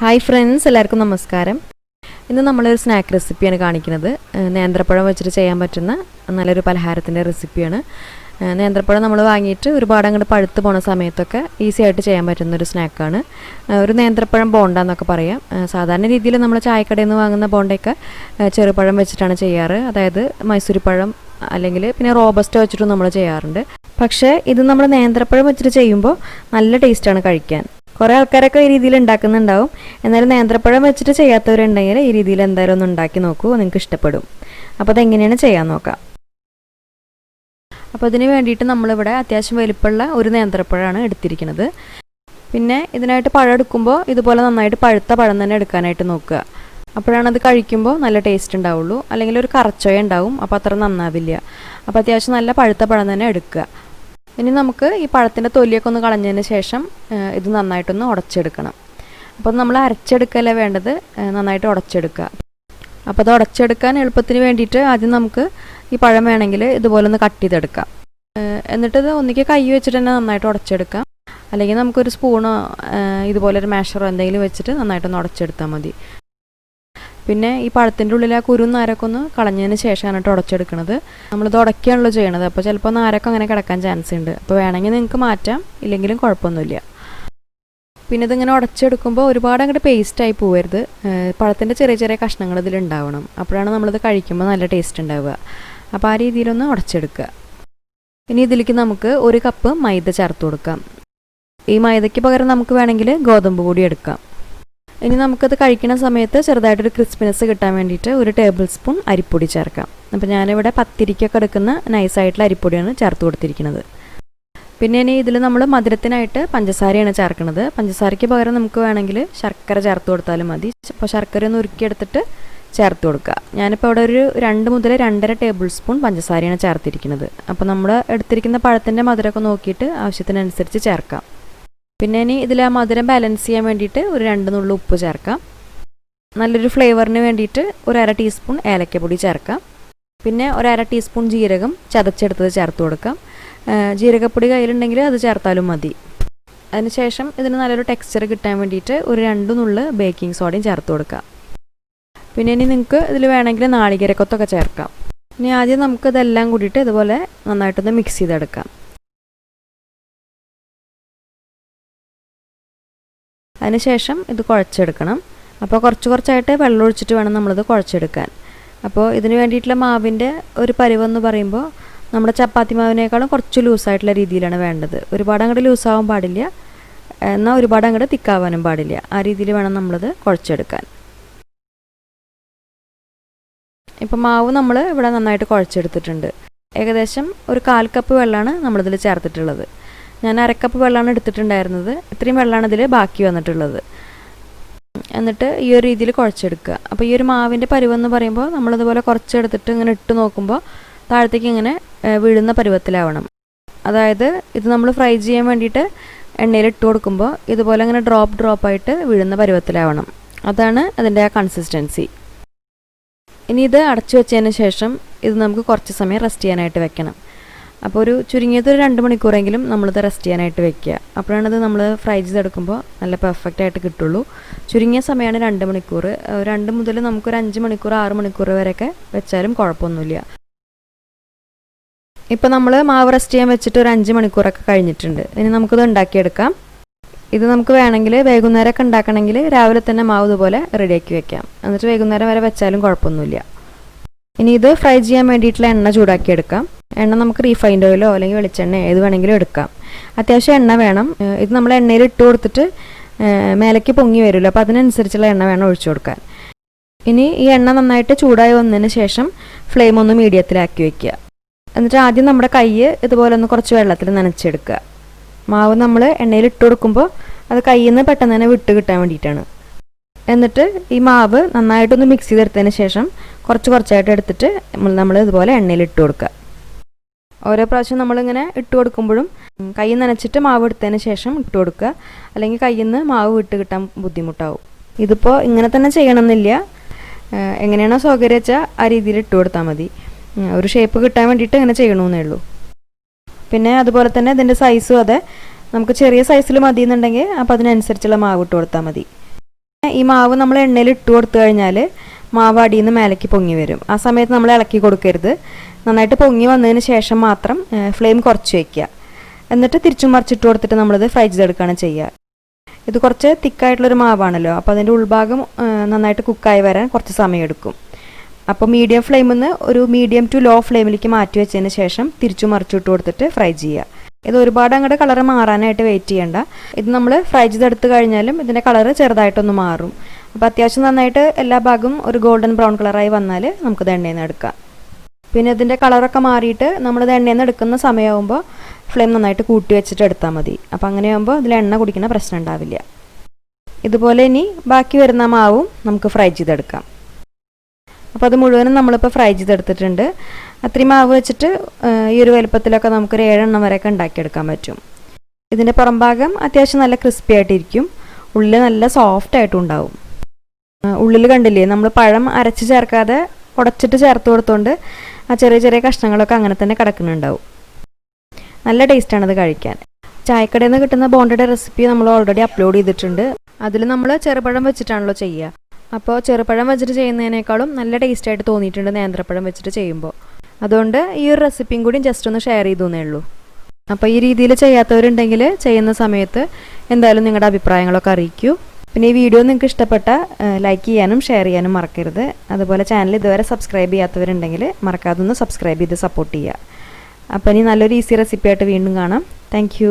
Hi friends, എല്ലാവർക്കും നമസ്കാരം. ഇന്ന് നമ്മളൊരു സ്നാക്ക് റെസിപ്പിയാണ് കാണിക്കുന്നത്. നേന്ത്രപ്പഴം വെച്ചിട്ട് ചെയ്യാൻ പറ്റുന്ന നല്ലൊരു പലഹാരത്തിൻ്റെ റെസിപ്പിയാണ്. നേന്ത്രപ്പഴം നമ്മൾ വാങ്ങിയിട്ട് ഒരുപാട് അങ്ങോട്ട് പഴുത്ത് പോണ സമയത്തൊക്കെ ഈസി ആയിട്ട് ചെയ്യാൻ പറ്റുന്നൊരു സ്നാക്കാണ്. ഒരു നേന്ത്രപ്പഴം ബോണ്ട എന്നൊക്കെ പറയാം. സാധാരണ രീതിയിൽ നമ്മൾ ചായക്കടയിൽ നിന്ന് വാങ്ങുന്ന ബോണ്ടയൊക്കെ ചെറുപഴം വെച്ചിട്ടാണ് ചെയ്യാറ്. അതായത് മൈസൂരിപ്പഴം അല്ലെങ്കിൽ പിന്നെ റോബസ്റ്റോ വെച്ചിട്ടും നമ്മൾ ചെയ്യാറുണ്ട്. പക്ഷേ ഇത് നമ്മൾ നേന്ത്രപ്പഴം വെച്ചിട്ട് ചെയ്യുമ്പോൾ നല്ല ടേസ്റ്റാണ് കഴിക്കാൻ. കുറേ ആൾക്കാരൊക്കെ ഈ രീതിയിൽ ഉണ്ടാക്കുന്നുണ്ടാവും. എന്നാലും നേന്ത്രപ്പഴം വെച്ചിട്ട് ചെയ്യാത്തവരുണ്ടെങ്കിൽ ഈ രീതിയിൽ എന്തായാലും ഒന്ന് ഉണ്ടാക്കി നോക്കൂ, നിങ്ങൾക്ക് ഇഷ്ടപ്പെടും. അപ്പോൾ അതെങ്ങനെയാണ് ചെയ്യാൻ നോക്കാം. അപ്പോൾ അതിന് വേണ്ടിയിട്ട് നമ്മളിവിടെ അത്യാവശ്യം വലിപ്പമുള്ള ഒരു നേന്ത്രപ്പഴമാണ് എടുത്തിരിക്കുന്നത്. പിന്നെ ഇതിനായിട്ട് പഴം എടുക്കുമ്പോൾ ഇതുപോലെ നന്നായിട്ട് പഴുത്ത പഴം തന്നെ എടുക്കാനായിട്ട് നോക്കുക. അപ്പോഴാണ് അത് കഴിക്കുമ്പോൾ നല്ല ടേസ്റ്റ് ഉണ്ടാവുള്ളൂ. അല്ലെങ്കിൽ ഒരു കറച്ചോയ ഉണ്ടാവും, അപ്പോൾ അത്ര നന്നാവില്ല. അപ്പോൾ അത്യാവശ്യം നല്ല പഴുത്ത പഴം തന്നെ എടുക്കുക. ഇനി നമുക്ക് ഈ പഴത്തിൻ്റെ തൊലിയൊക്കെ ഒന്ന് കളഞ്ഞതിന് ശേഷം ഇത് നന്നായിട്ടൊന്ന് ഉടച്ചെടുക്കണം. അപ്പോൾ നമ്മൾ അരച്ചെടുക്കല്ലേ വേണ്ടത്, നന്നായിട്ട് ഉടച്ചെടുക്കുക. അപ്പോൾ അത് ഉടച്ചെടുക്കാൻ എളുപ്പത്തിന് വേണ്ടിയിട്ട് ആദ്യം നമുക്ക് ഈ പഴം വേണമെങ്കിൽ ഇതുപോലെ ഒന്ന് കട്ട് ചെയ്തെടുക്കാം. എന്നിട്ട് ഇത് ഒന്നിക്ക് കൈ വെച്ചിട്ട് തന്നെ നന്നായിട്ട് ഉടച്ചെടുക്കാം. അല്ലെങ്കിൽ നമുക്കൊരു സ്പൂണോ ഇതുപോലെ ഒരു മാഷറോ എന്തെങ്കിലും വെച്ചിട്ട് നന്നായിട്ടൊന്ന് ഉടച്ചെടുത്താൽ മതി. പിന്നെ ഈ പഴത്തിൻ്റെ ഉള്ളിൽ ആ കുരു നാരൊക്കെ ഒന്ന് കളഞ്ഞതിന് ശേഷമാണ് കേട്ടോ ഉടച്ചെടുക്കുന്നത്. നമ്മളിത് ഉടക്കുകയാണല്ലോ ചെയ്യണത്. അപ്പോൾ ചിലപ്പോൾ നാരൊക്കെ അങ്ങനെ കിടക്കാൻ ചാൻസ് ഉണ്ട്. അപ്പോൾ വേണമെങ്കിൽ നിങ്ങൾക്ക് മാറ്റാം, ഇല്ലെങ്കിലും കുഴപ്പമൊന്നുമില്ല. പിന്നെ ഇതിങ്ങനെ ഉടച്ചെടുക്കുമ്പോൾ ഒരുപാട് അങ്ങോട്ട് പേസ്റ്റായി പോകരുത്. പഴത്തിൻ്റെ ചെറിയ ചെറിയ കഷ്ണങ്ങൾ ഇതിലുണ്ടാവണം. അപ്പോഴാണ് നമ്മളിത് കഴിക്കുമ്പോൾ നല്ല ടേസ്റ്റ് ഉണ്ടാവുക. അപ്പോൾ ആ രീതിയിലൊന്ന് ഉടച്ചെടുക്കുക. ഇനി ഇതിലേക്ക് നമുക്ക് 1 കപ്പ് മൈദ ചേർത്ത് കൊടുക്കാം. ഈ മൈദയ്ക്ക് പകരം നമുക്ക് വേണമെങ്കിൽ ഗോതമ്പ് പൊടി എടുക്കാം. ഇനി നമുക്കത് കഴിക്കുന്ന സമയത്ത് ചെറുതായിട്ടൊരു ക്രിസ്പിനെസ് കിട്ടാൻ വേണ്ടിയിട്ട് 1 ടേബിൾ സ്പൂൺ അരിപ്പൊടി ചേർക്കാം. അപ്പോൾ ഞാനിവിടെ പത്തിരിക്കൊക്കെ എടുക്കുന്ന നൈസായിട്ടുള്ള അരിപ്പൊടിയാണ് ചേർത്ത് കൊടുത്തിരിക്കുന്നത്. പിന്നെ ഇനി ഇതിൽ നമ്മൾ മധുരത്തിനായിട്ട് പഞ്ചസാരയാണ് ചേർക്കുന്നത്. പഞ്ചസാരയ്ക്ക് പകരം നമുക്ക് വേണമെങ്കിൽ ശർക്കര ചേർത്ത് കൊടുത്താലും മതി. അപ്പോൾ ശർക്കര ഒന്ന് ഉരുക്കിയെടുത്തിട്ട് ചേർത്ത് കൊടുക്കുക. ഞാനിപ്പോൾ അവിടെ ഒരു 2 മുതൽ 2.5 ടേബിൾ സ്പൂൺ പഞ്ചസാരയാണ് ചേർത്തിരിക്കുന്നത്. അപ്പോൾ നമ്മൾ എടുത്തിരിക്കുന്ന പഴത്തിൻ്റെ മധുരമൊക്കെ നോക്കിയിട്ട് ആവശ്യത്തിനനുസരിച്ച് ചേർക്കാം. പിന്നെ ഇനി ഇതിൽ ആ മധുരം ബാലൻസ് ചെയ്യാൻ വേണ്ടിയിട്ട് ഒരു 2 നുള്ളു ഉപ്പ് ചേർക്കാം. നല്ലൊരു ഫ്ലേവറിന് വേണ്ടിയിട്ട് ഒരു 1/2 ടീസ്പൂൺ ഏലക്കപ്പൊടി ചേർക്കാം. പിന്നെ ഒരു 1/2 ടീസ്പൂൺ ജീരകം ചതച്ചെടുത്തത് ചേർത്ത് കൊടുക്കാം. ജീരകപ്പൊടി കയ്യിലുണ്ടെങ്കിൽ അത് ചേർത്താലും മതി. അതിനുശേഷം ഇതിന് നല്ലൊരു ടെക്സ്ചർ കിട്ടാൻ വേണ്ടിയിട്ട് ഒരു 2 നുള്ളു ബേക്കിംഗ് സോഡയും ചേർത്ത് കൊടുക്കാം. പിന്നെ ഇനി നിങ്ങൾക്ക് ഇതിൽ വേണമെങ്കിൽ നാളികേരക്കൊത്തൊക്കെ ചേർക്കാം. ഇനി ആദ്യം നമുക്ക് ഇതെല്ലാം കൂടിയിട്ട് ഇതുപോലെ നന്നായിട്ടൊന്ന് മിക്സ് ചെയ്തെടുക്കാം. അതിനുശേഷം ഇത് കുഴച്ചെടുക്കണം. അപ്പോൾ കുറച്ചായിട്ട് വെള്ളം ഒഴിച്ചിട്ട് വേണം നമ്മളിത് കുഴച്ചെടുക്കാൻ. അപ്പോൾ ഇതിന് വേണ്ടിയിട്ടുള്ള മാവിൻ്റെ ഒരു പരുവെന്ന് പറയുമ്പോൾ നമ്മുടെ ചപ്പാത്തി മാവിനേക്കാളും കുറച്ച് ലൂസായിട്ടുള്ള രീതിയിലാണ് വേണ്ടത്. ഒരുപാട് അങ്ങോട്ട് ലൂസാവാൻ പാടില്ല, എന്നാൽ ഒരുപാട് അങ്ങോട്ട് തിക്കാവാനും പാടില്ല. ആ രീതിയിൽ വേണം നമ്മളിത് കുഴച്ചെടുക്കാൻ. ഇപ്പോൾ മാവ് നമ്മൾ ഇവിടെ നന്നായിട്ട് കുഴച്ചെടുത്തിട്ടുണ്ട്. ഏകദേശം ഒരു 1/4 കപ്പ് വെള്ളമാണ് നമ്മളിതിൽ ചേർത്തിട്ടുള്ളത്. ഞാൻ 1/2 കപ്പ് വെള്ളമാണ് എടുത്തിട്ടുണ്ടായിരുന്നത്. ഇത്രയും വെള്ളമാണ് ഇതിൽ ബാക്കി വന്നിട്ടുള്ളത്. എന്നിട്ട് ഈ ഒരു രീതിയിൽ കുഴച്ചെടുക്കുക. അപ്പോൾ ഈ ഒരു മാവിൻ്റെ പരുവെന്ന് പറയുമ്പോൾ നമ്മളിതുപോലെ കുറച്ചെടുത്തിട്ട് ഇങ്ങനെ ഇട്ട് നോക്കുമ്പോൾ താഴത്തേക്ക് ഇങ്ങനെ വീഴുന്ന പരുവത്തിലാവണം. അതായത് ഇത് നമ്മൾ ഫ്രൈ ചെയ്യാൻ വേണ്ടിയിട്ട് എണ്ണയിൽ ഇട്ട് കൊടുക്കുമ്പോൾ ഇതുപോലെ ഇങ്ങനെ ഡ്രോപ്പായിട്ട് വീഴുന്ന പരുവത്തിലാവണം. അതാണ് അതിൻ്റെ ആ കൺസിസ്റ്റൻസി. ഇനി ഇത് അടച്ചു വെച്ചതിന് ശേഷം ഇത് നമുക്ക് കുറച്ച് സമയം റെസ്റ്റ് ചെയ്യാനായിട്ട് വെക്കണം. അപ്പോൾ ഒരു ചുരുങ്ങിയത് ഒരു 2 മണിക്കൂറെങ്കിലും നമ്മളിത് റെസ്റ്റ് ചെയ്യാനായിട്ട് വെക്കുക. അപ്പോഴാണിത് നമ്മൾ ഫ്രൈ ചെയ്തെടുക്കുമ്പോൾ നല്ല പെർഫെക്റ്റ് ആയിട്ട് കിട്ടുള്ളൂ. ചുരുങ്ങിയ സമയമാണ് 2 മണിക്കൂർ. 2 മുതൽ നമുക്കൊരു 5 മണിക്കൂർ 6 മണിക്കൂർ വരെയൊക്കെ വെച്ചാലും കുഴപ്പമൊന്നുമില്ല. ഇപ്പോൾ നമ്മൾ മാവ് റെസ്റ്റ് ചെയ്യാൻ വെച്ചിട്ട് ഒരു 5 മണിക്കൂറൊക്കെ കഴിഞ്ഞിട്ടുണ്ട്. ഇനി നമുക്കിത് ഉണ്ടാക്കിയെടുക്കാം. ഇത് നമുക്ക് വേണമെങ്കിൽ വൈകുന്നേരമൊക്കെ ഉണ്ടാക്കണമെങ്കിൽ രാവിലെ തന്നെ മാവ് ഇതുപോലെ റെഡിയാക്കി വെക്കാം. എന്നിട്ട് വൈകുന്നേരം വരെ വെച്ചാലും കുഴപ്പമൊന്നുമില്ല. ഇനി ഇത് ഫ്രൈ ചെയ്യാൻ വേണ്ടിയിട്ടുള്ള എണ്ണ ചൂടാക്കിയെടുക്കാം. എണ്ണ നമുക്ക് റീഫൈൻഡ് ഓയിലോ അല്ലെങ്കിൽ വെളിച്ചെണ്ണ ഏത് വേണമെങ്കിലും എടുക്കാം. അത്യാവശ്യം എണ്ണ വേണം. ഇത് നമ്മൾ എണ്ണയിൽ ഇട്ട് കൊടുത്തിട്ട് മേലേക്ക് പൊങ്ങി വരുമല്ലോ, അപ്പോൾ അതിനനുസരിച്ചുള്ള എണ്ണ വേണം ഒഴിച്ചു കൊടുക്കാൻ. ഇനി ഈ എണ്ണ നന്നായിട്ട് ചൂടായി വന്നതിന് ശേഷം ഫ്ലെയിം ഒന്ന് മീഡിയത്തിലാക്കി വെക്കുക. എന്നിട്ട് ആദ്യം നമ്മുടെ കൈ ഇതുപോലെ ഒന്ന് കുറച്ച് വെള്ളത്തിൽ നനച്ചെടുക്കുക. മാവ് നമ്മൾ എണ്ണയിൽ ഇട്ട് കൊടുക്കുമ്പോൾ അത് കയ്യിൽ നിന്ന് പെട്ടെന്ന് തന്നെ വിട്ട് കിട്ടാൻ വേണ്ടിയിട്ടാണ്. എന്നിട്ട് ഈ മാവ് നന്നായിട്ടൊന്ന് മിക്സ് ചെയ്തെടുത്തതിന് ശേഷം കുറച്ചായിട്ട് എടുത്തിട്ട് നമ്മൾ ഇതുപോലെ എണ്ണയിൽ ഇട്ട് കൊടുക്കുക. ഓരോ പ്രാവശ്യം നമ്മളിങ്ങനെ ഇട്ട് കൊടുക്കുമ്പോഴും കൈ നനച്ചിട്ട് മാവ് എടുത്തതിന് ശേഷം ഇട്ട് കൊടുക്കുക. അല്ലെങ്കിൽ കയ്യിൽ നിന്ന് മാവ് വിട്ട് കിട്ടാൻ ബുദ്ധിമുട്ടാവും. ഇതിപ്പോൾ ഇങ്ങനെ തന്നെ ചെയ്യണമെന്നില്ല. എങ്ങനെയാണോ സൗകര്യം വെച്ചാൽ ആ രീതിയിൽ ഇട്ട് കൊടുത്താൽ മതി. ഒരു ഷേപ്പ് കിട്ടാൻ വേണ്ടിയിട്ട് ഇങ്ങനെ ചെയ്യണമെന്നേ ഉള്ളൂ. പിന്നെ അതുപോലെ തന്നെ ഇതിൻ്റെ സൈസും അതെ, നമുക്ക് ചെറിയ സൈസിൽ മതി എന്നുണ്ടെങ്കിൽ അപ്പോൾ അതിനനുസരിച്ചുള്ള മാവ് ഇട്ട് കൊടുത്താൽ മതി. ഈ മാവ് നമ്മൾ എണ്ണയിൽ ഇട്ട് കൊടുത്തു കഴിഞ്ഞാൽ മാവ് അടിയിൽ നിന്ന് മേലേക്ക് പൊങ്ങി വരും. ആ സമയത്ത് നമ്മൾ ഇളക്കി കൊടുക്കരുത്. നന്നായിട്ട് പൊങ്ങി വന്നതിന് ശേഷം മാത്രം ഫ്ലെയിം കുറച്ച് വയ്ക്കുക. എന്നിട്ട് തിരിച്ചും മറിച്ചിട്ട് കൊടുത്തിട്ട് നമ്മളിത് ഫ്രൈ ചെയ്തെടുക്കുകയാണ് ചെയ്യുക. ഇത് കുറച്ച് തിക്കായിട്ടുള്ളൊരു മാവാണല്ലോ, അപ്പോൾ അതിൻ്റെ ഉൾഭാഗം നന്നായിട്ട് കുക്കായി വരാൻ കുറച്ച് സമയമെടുക്കും. അപ്പോൾ മീഡിയം ഫ്ലെയിമിൽ നിന്ന് ഒരു മീഡിയം ടു ലോ ഫ്ലെയിമിലേക്ക് മാറ്റി വെച്ചതിന് ശേഷം തിരിച്ചു മറിച്ചിട്ട് കൊടുത്തിട്ട് ഫ്രൈ ചെയ്യുക. ഇത് ഒരുപാട് അങ്ങോട്ട് കളറ് മാറാനായിട്ട് വെയിറ്റ് ചെയ്യേണ്ട. ഇത് നമ്മൾ ഫ്രൈ ചെയ്തെടുത്ത് കഴിഞ്ഞാലും ഇതിൻ്റെ കളറ് ചെറുതായിട്ടൊന്ന് മാറും. അപ്പോൾ അത്യാവശ്യം നന്നായിട്ട് എല്ലാ ഭാഗവും ഒരു ഗോൾഡൻ ബ്രൗൺ കളറായി വന്നാൽ നമുക്കിത് എണ്ണയിൽ നിന്ന് എടുക്കാം. പിന്നെ ഇതിൻ്റെ കളറൊക്കെ മാറിയിട്ട് നമ്മളിത് എണ്ണയിൽ നിന്ന് എടുക്കുന്ന സമയമാകുമ്പോൾ ഫ്ലെയിം നന്നായിട്ട് കൂട്ടി വെച്ചിട്ട് എടുത്താൽ മതി. അപ്പോൾ അങ്ങനെയാകുമ്പോൾ ഇതിൽ എണ്ണ കുടിക്കുന്ന പ്രശ്നം ഉണ്ടാവില്ല. ഇതുപോലെ ഇനി ബാക്കി വരുന്ന മാവും നമുക്ക് ഫ്രൈ ചെയ്തെടുക്കാം. അപ്പോൾ അത് മുഴുവനും നമ്മളിപ്പോൾ ഫ്രൈ ചെയ്തെടുത്തിട്ടുണ്ട്. അത്രയും മാവ് വെച്ചിട്ട് ഈ ഒരു വലുപ്പത്തിലൊക്കെ നമുക്കൊരു 7 എണ്ണം വരെയൊക്കെ ഉണ്ടാക്കിയെടുക്കാൻ പറ്റും. ഇതിൻ്റെ പുറംഭാഗം അത്യാവശ്യം നല്ല ക്രിസ്പി ആയിട്ടിരിക്കും, ഉള്ളിൽ നല്ല സോഫ്റ്റ് ആയിട്ടും ഉണ്ടാവും. ഉള്ളിൽ കണ്ടില്ലേ, നമ്മൾ പഴം അരച്ച് ചേർക്കാതെ ഉടച്ചിട്ട് ചേർത്ത് കൊടുത്തുകൊണ്ട് ആ ചെറിയ ചെറിയ കഷ്ണങ്ങളൊക്കെ അങ്ങനെ തന്നെ കിടക്കുന്നുണ്ടാവും. നല്ല ടേസ്റ്റാണത് കഴിക്കാൻ. ചായക്കടയിൽ നിന്ന് കിട്ടുന്ന ബോണ്ടയുടെ റെസിപ്പി നമ്മൾ ഓൾറെഡി അപ്ലോഡ് ചെയ്തിട്ടുണ്ട്. അതിൽ നമ്മൾ ചെറുപഴം വെച്ചിട്ടാണല്ലോ ചെയ്യുക. അപ്പോൾ ചെറുപഴം വെച്ചിട്ട് ചെയ്യുന്നതിനേക്കാളും നല്ല ടേസ്റ്റായിട്ട് തോന്നിയിട്ടുണ്ട് നേന്ത്രപ്പഴം വെച്ചിട്ട് ചെയ്യുമ്പോൾ. അതുകൊണ്ട് ഈ ഒരു റെസിപ്പിയും കൂടി ജസ്റ്റ് ഒന്ന് ഷെയർ ചെയ്തേ ഉള്ളൂ. അപ്പോൾ ഈ രീതിയിൽ ചെയ്യാത്തവരുണ്ടെങ്കിൽ ചെയ്യുന്ന സമയത്ത് എന്തായാലും നിങ്ങളുടെ അഭിപ്രായങ്ങളൊക്കെ അറിയിക്കൂ. പിന്നെ ഈ വീഡിയോ നിങ്ങൾക്ക് ഇഷ്ടപ്പെട്ട ലൈക്ക് ചെയ്യാനും ഷെയർ ചെയ്യാനും മറക്കരുത്. അതുപോലെ ചാനൽ ഇതുവരെ സബ്സ്ക്രൈബ് ചെയ്യാത്തവരുണ്ടെങ്കിൽ മറക്കാതെ ഒന്ന് സബ്സ്ക്രൈബ് ചെയ്ത് സപ്പോർട്ട് ചെയ്യുക. അപ്പോൾ ഇനി നല്ലൊരു ഈസി റെസിപ്പി ആയിട്ട് വീണ്ടും കാണാം. താങ്ക്